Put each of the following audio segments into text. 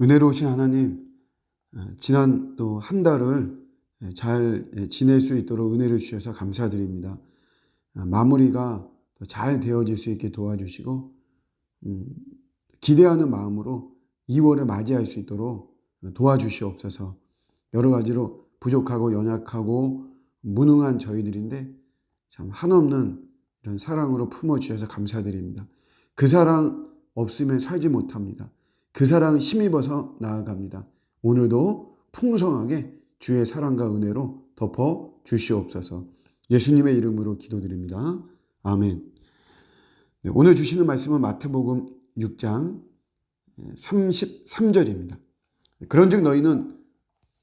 은혜로우신 하나님, 지난 또 한 달을 잘 지낼 수 있도록 은혜를 주셔서 감사드립니다. 마무리가 잘 되어질 수 있게 도와주시고 기대하는 마음으로 2월을 맞이할 수 있도록 도와주시옵소서. 여러 가지로 부족하고 연약하고 무능한 저희들인데 참 한없는 이런 사랑으로 품어주셔서 감사드립니다. 그 사랑 없으면 살지 못합니다. 그 사랑 힘입어서 나아갑니다. 오늘도 풍성하게 주의 사랑과 은혜로 덮어 주시옵소서. 예수님의 이름으로 기도드립니다. 아멘. 네, 오늘 주시는 말씀은 마태복음 6장 33절입니다. 그런즉 너희는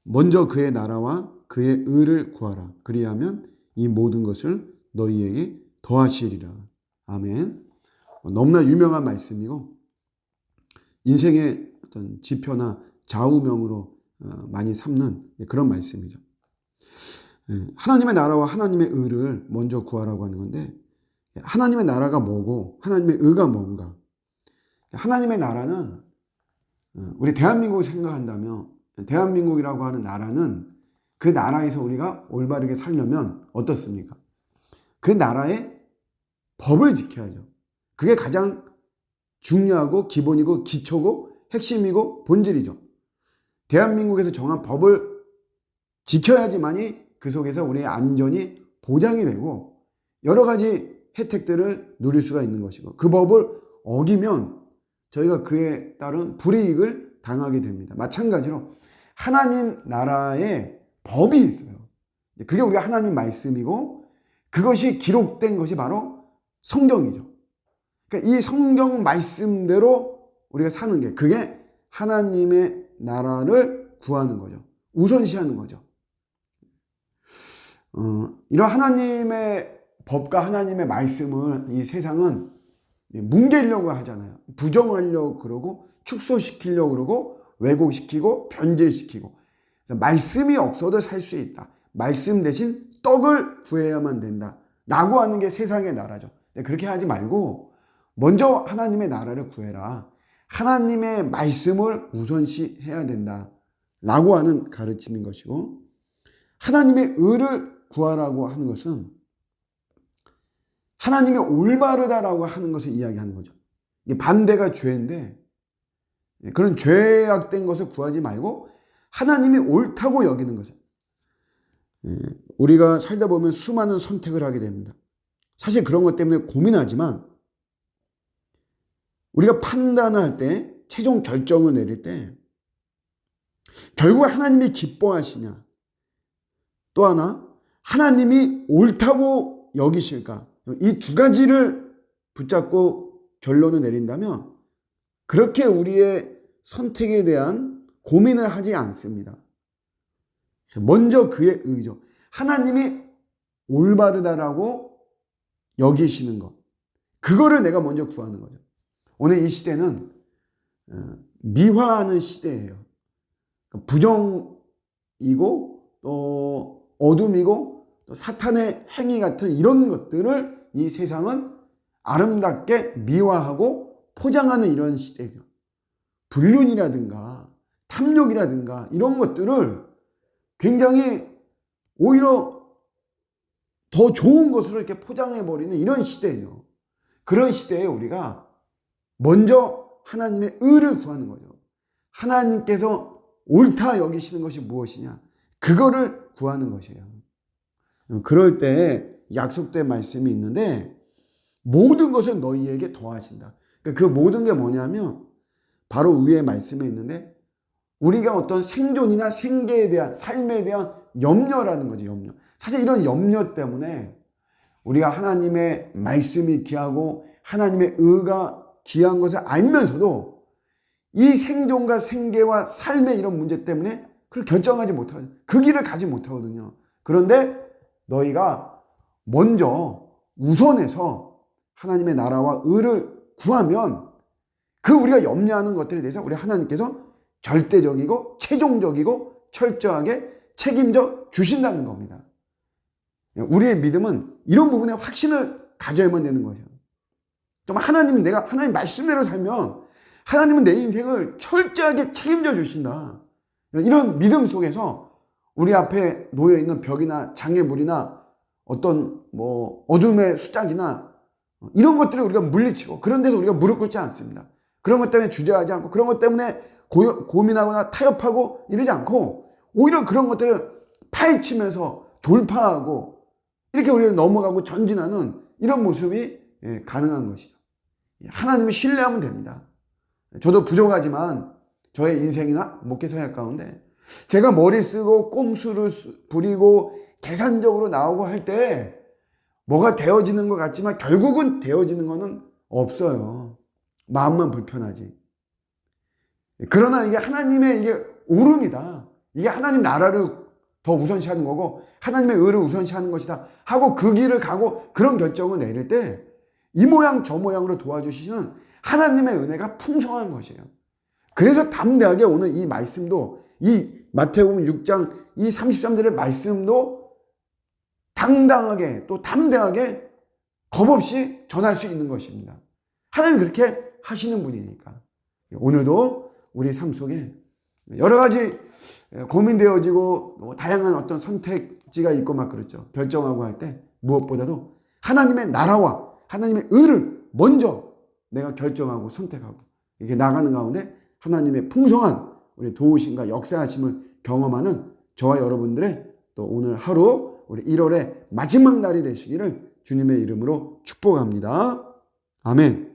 먼저 그의 나라와 그의 의를 구하라. 그리하면 이 모든 것을 너희에게 더하시리라. 아멘. 너무나 유명한 말씀이고 인생의 어떤 지표나 좌우명으로 많이 삼는 그런 말씀이죠. 하나님의 나라와 하나님의 의를 먼저 구하라고 하는 건데, 하나님의 나라가 뭐고 하나님의 의가 뭔가. 하나님의 나라는 우리 대한민국을 생각한다면, 대한민국이라고 하는 나라는 그 나라에서 우리가 올바르게 살려면 어떻습니까? 그 나라의 법을 지켜야죠. 그게 가장 중요하고 기본이고 기초고 핵심이고 본질이죠. 대한민국에서 정한 법을 지켜야지만이 그 속에서 우리의 안전이 보장이 되고 여러 가지 혜택들을 누릴 수가 있는 것이고, 그 법을 어기면 저희가 그에 따른 불이익을 당하게 됩니다. 마찬가지로 하나님 나라의 법이 있어요. 그게 우리가 하나님 말씀이고 그것이 기록된 것이 바로 성경이죠. 그러니까 이 성경 말씀대로 우리가 사는 게, 그게 하나님의 나라를 구하는 거죠. 우선시하는 거죠. 이런 하나님의 법과 하나님의 말씀을 이 세상은 뭉개려고 하잖아요. 부정하려고 그러고 축소시키려고 그러고 왜곡시키고 변질시키고. 그래서 말씀이 없어도 살 수 있다. 말씀 대신 떡을 구해야만 된다. 라고 하는 게 세상의 나라죠. 그렇게 하지 말고 먼저 하나님의 나라를 구해라. 하나님의 말씀을 우선시해야 된다. 라고 하는 가르침인 것이고, 하나님의 의를 구하라고 하는 것은 하나님의 올바르다라고 하는 것을 이야기하는 거죠. 반대가 죄인데 그런 죄악된 것을 구하지 말고 하나님이 옳다고 여기는 거죠. 우리가 살다 보면 수많은 선택을 하게 됩니다. 사실 그런 것 때문에 고민하지만 우리가 판단할 때, 최종 결정을 내릴 때 결국 하나님이 기뻐하시냐, 또 하나 하나님이 옳다고 여기실까, 이 두 가지를 붙잡고 결론을 내린다면 그렇게 우리의 선택에 대한 고민을 하지 않습니다. 먼저 그의 의죠. 하나님이 올바르다라고 여기시는 것, 그거를 내가 먼저 구하는 거죠. 오늘 이 시대는 미화하는 시대예요. 부정이고 또 어둠이고 또 사탄의 행위 같은 이런 것들을 이 세상은 아름답게 미화하고 포장하는 이런 시대죠. 불륜이라든가 탐욕이라든가 이런 것들을 굉장히 오히려 더 좋은 것으로 이렇게 포장해버리는 이런 시대예요. 그런 시대에 우리가 먼저 하나님의 의를 구하는 거죠. 하나님께서 옳다 여기시는 것이 무엇이냐, 그거를 구하는 것이에요. 그럴 때 약속된 말씀이 있는데, 모든 것을 너희에게 더하신다. 그 모든 게 뭐냐면 바로 위에 말씀에 있는데, 우리가 어떤 생존이나 생계에 대한, 삶에 대한 염려라는 거죠. 염려. 사실 이런 염려 때문에 우리가 하나님의 말씀이 귀하고 하나님의 의가 귀한 것을 알면서도 이 생존과 생계와 삶의 이런 문제 때문에 그걸 결정하지 못하거든요. 그 길을 가지 못하거든요. 그런데 너희가 먼저 우선해서 하나님의 나라와 의를 구하면 그 우리가 염려하는 것들에 대해서 우리 하나님께서 절대적이고 최종적이고 철저하게 책임져 주신다는 겁니다. 우리의 믿음은 이런 부분에 확신을 가져야만 되는 거죠. 좀 내가 하나님 말씀대로 살면 하나님은 내 인생을 철저하게 책임져 주신다. 이런 믿음 속에서 우리 앞에 놓여 있는 벽이나 장애물이나 어떤 어둠의 수작이나 이런 것들을 우리가 물리치고 그런 데서 우리가 무릎 꿇지 않습니다. 그런 것 때문에 주저하지 않고 그런 것 때문에 고민하거나 타협하고 이러지 않고 오히려 그런 것들을 파헤치면서 돌파하고 이렇게 우리가 넘어가고 전진하는 이런 모습이 가능한 것이죠. 하나님을 신뢰하면 됩니다. 저도 부족하지만 저의 인생이나 목회 생활 가운데 제가 머리 쓰고 꼼수를 부리고 계산적으로 나오고 할 때 뭐가 되어지는 것 같지만 결국은 되어지는 것은 없어요. 마음만 불편하지. 그러나 이게 하나님의 이게 오름이다. 이게 하나님 나라를 더 우선시하는 거고 하나님의 의를 우선시하는 것이다 하고 그 길을 가고 그런 결정을 내릴 때 이 모양 저 모양으로 도와주시는 하나님의 은혜가 풍성한 것이에요. 그래서 담대하게 오늘 이 말씀도 이 마태복음 6장 이 33절의 말씀도 당당하게 또 담대하게 겁없이 전할 수 있는 것입니다. 하나님 그렇게 하시는 분이니까. 오늘도 우리 삶 속에 여러 가지 고민되어지고 다양한 어떤 선택지가 있고 막 그렇죠. 결정하고 할 때 무엇보다도 하나님의 나라와 하나님의 의를 먼저 내가 결정하고 선택하고 이렇게 나가는 가운데 하나님의 풍성한 우리 도우심과 역사하심을 경험하는 저와 여러분들의 또 오늘 하루 우리 1월의 마지막 날이 되시기를 주님의 이름으로 축복합니다. 아멘.